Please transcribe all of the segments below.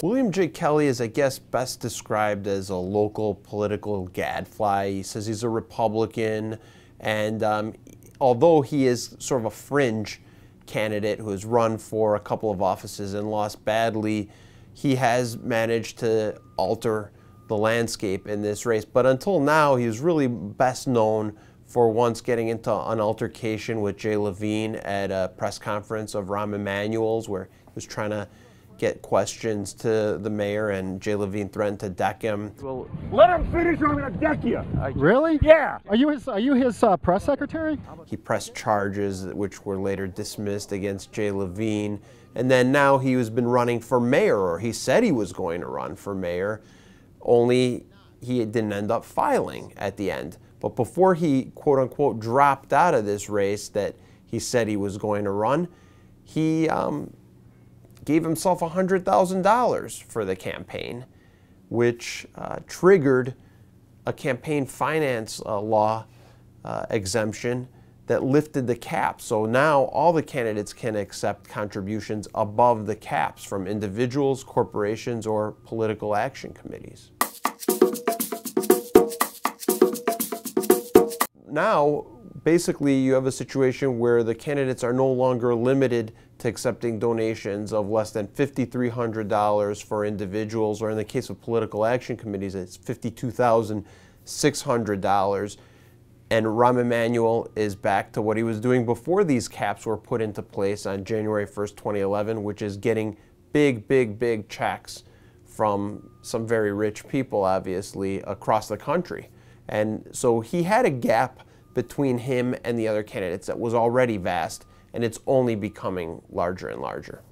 William J. Kelly is, I guess, best described as a local political gadfly. He says he's a Republican, and although he is sort of a fringe candidate who has run for a couple of offices and lost badly, he has managed to alter the landscape in this race. But until now, he was really best known for once getting into an altercation with Jay Levine at a press conference of Rahm Emanuel's, where he was trying to get questions to the mayor, and Jay Levine threatened to deck him. Well, let him finish or I'm going to deck you. Really? Yeah. Are you his press secretary? He pressed charges which were later dismissed against Jay Levine, and then now he has been running for mayor, or he said he was going to run for mayor, only he didn't end up filing at the end. But before he, quote unquote, dropped out of this race that he said he was going to run, he gave himself $100,000 for the campaign, which triggered a campaign finance law exemption that lifted the cap. So now all the candidates can accept contributions above the caps from individuals, corporations, or political action committees. Now, basically, you have a situation where the candidates are no longer limited to accepting donations of less than $5,300 for individuals, or in the case of political action committees, it's $52,600. And Rahm Emanuel is back to what he was doing before these caps were put into place on January 1st, 2011, which is getting big checks from some very rich people, obviously, across the country. And so he had a gap between him and the other candidates that was already vast, and it's only becoming larger and larger.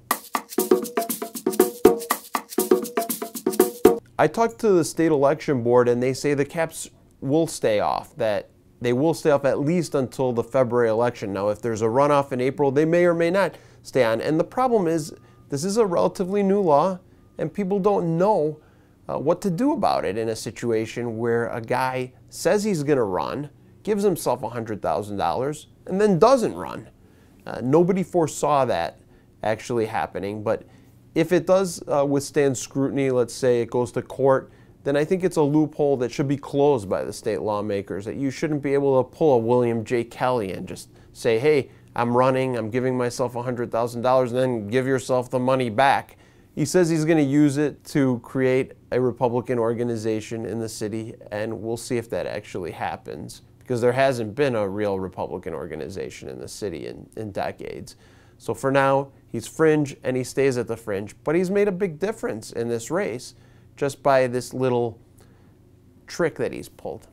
I talked to the state election board, and they say the caps will stay off, that they will stay off at least until the February election. Now, if there's a runoff in April, they may or may not stay on. And the problem is, this is a relatively new law, and people don't know what to do about it in a situation where a guy says he's going to run, gives himself $100,000, and then doesn't run. Nobody foresaw that actually happening, but if it does withstand scrutiny, let's say it goes to court, then I think it's a loophole that should be closed by the state lawmakers, that you shouldn't be able to pull a William J. Kelly and just say, hey, I'm running, I'm giving myself $100,000, and then give yourself the money back. He says he's going to use it to create a Republican organization in the city, and we'll see if that actually happens, because there hasn't been a real Republican organization in the city in decades. So for now, he's fringe, and he stays at the fringe, but he's made a big difference in this race just by this little trick that he's pulled.